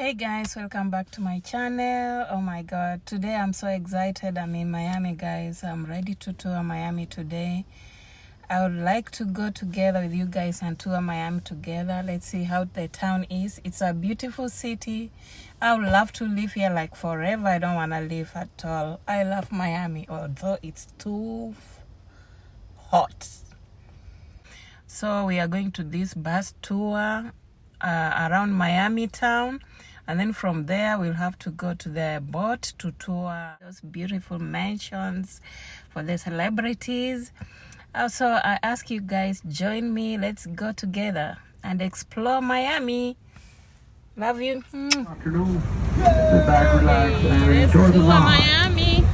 Hey guys, welcome back to my channel. Oh my god, today I'm so excited. I'm in Miami, guys. I'm ready to tour Miami today. I would like to go together with you guys and tour Miami together. Let's see how the town is. It's a beautiful city. I would love to live here like forever. I don't want to live at all. I love Miami, although it's too hot. So we are going to this bus tour around Miami town, and then from there we'll have to go to the boat to tour those beautiful mansions for the celebrities. Also, I ask you guys, join me. Let's go together and explore Miami. Love you. Afternoon. Sit back, relax, and enjoy the ride. Miami.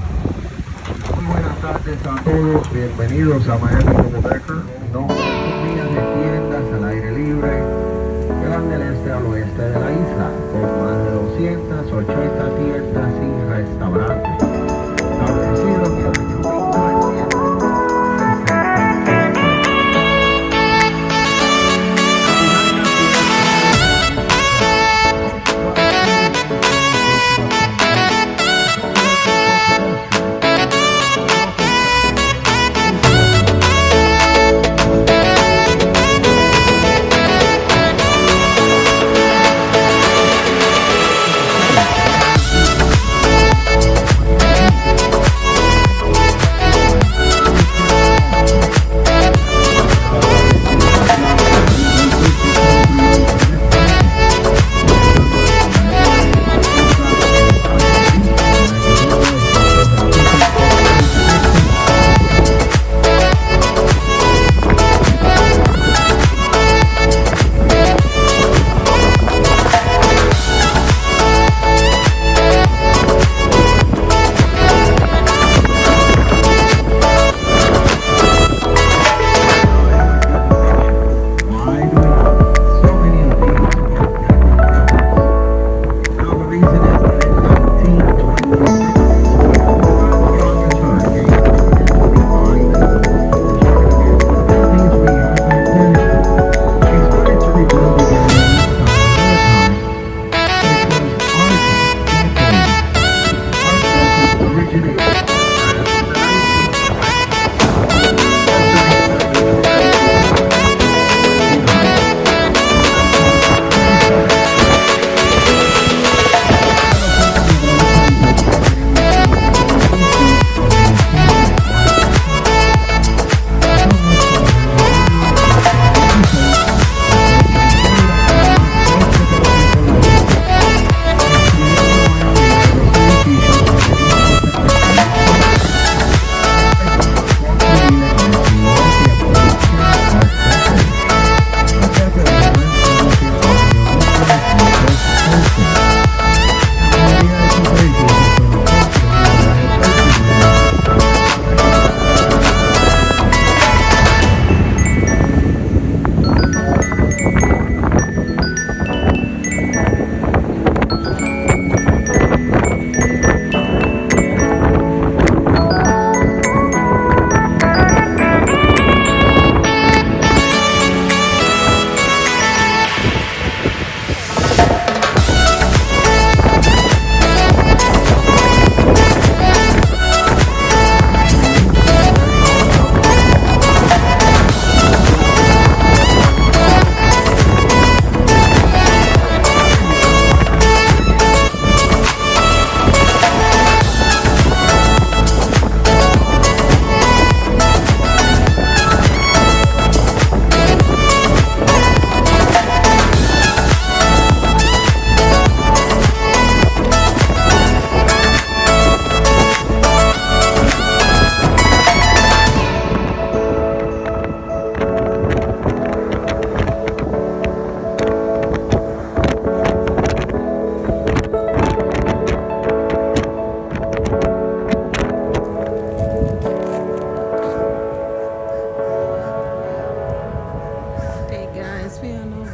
Muy buenas tardes a todos. Bienvenidos a Miami como Becker. No días de tiendas al aire libre que van del este al oeste de la isla, con más de 280 tiendas y restaurantes establecidos en el año 1960.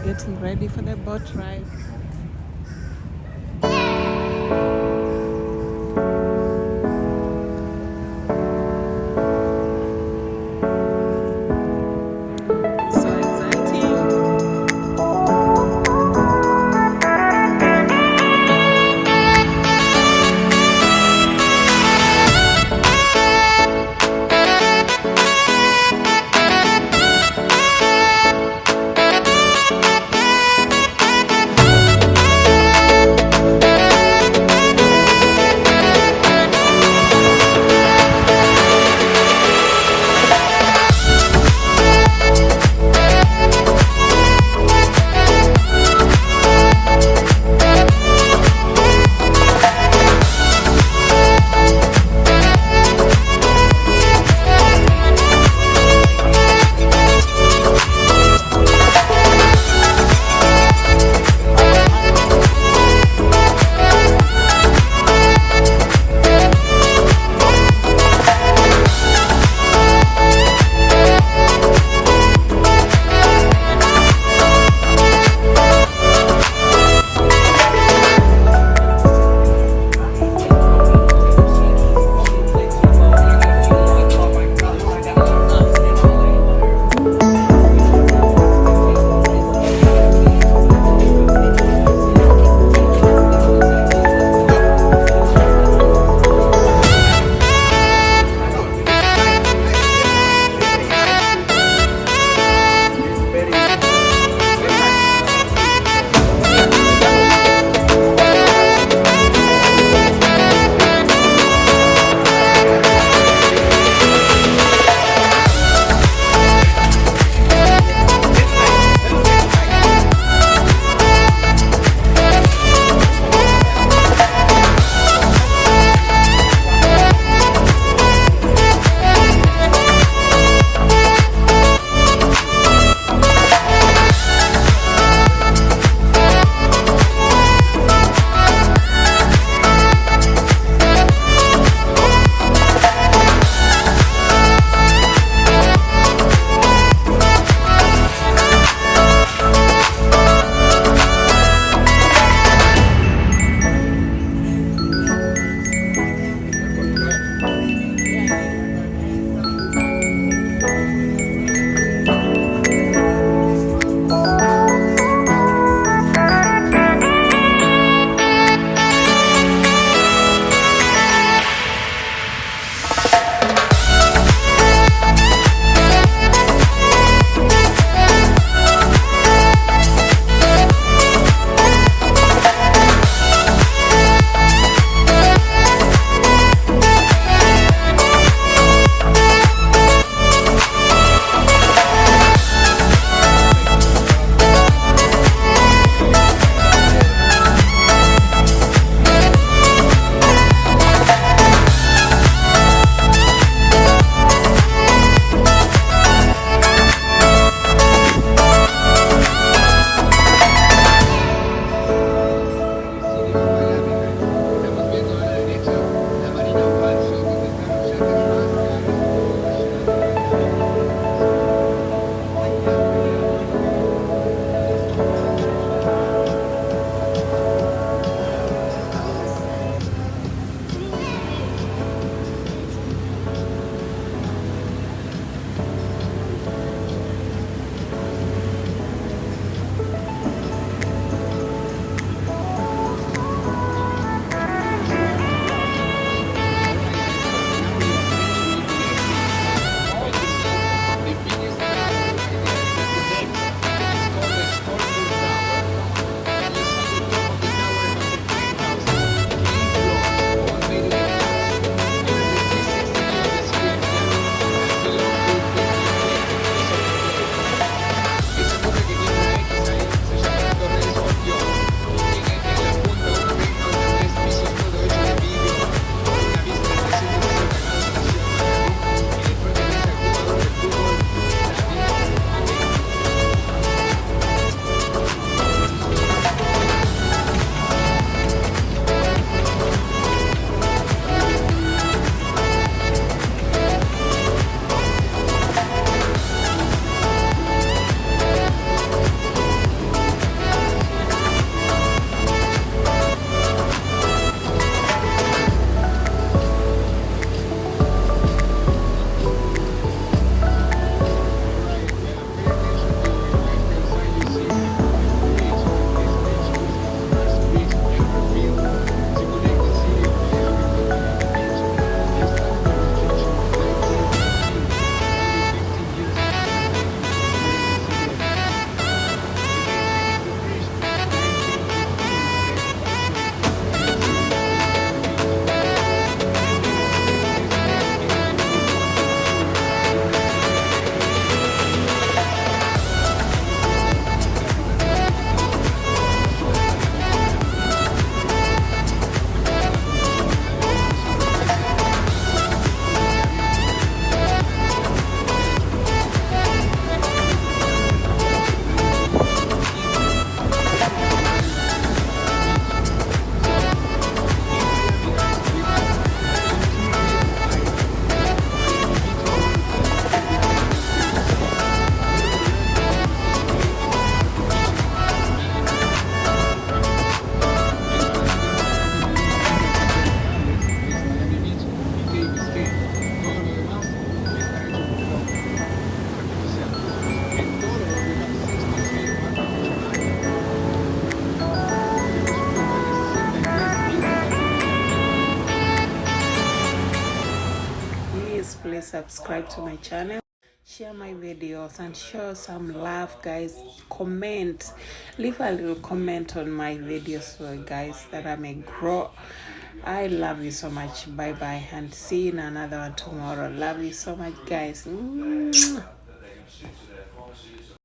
Getting ready for the boat ride. So exciting. guys subscribe to my channel, share my videos, and show some love, guys. Comment, leave a little comment on my videos, so guys, that I may grow. I love you so much. Bye bye, and see you in another one tomorrow. Love you so much, guys.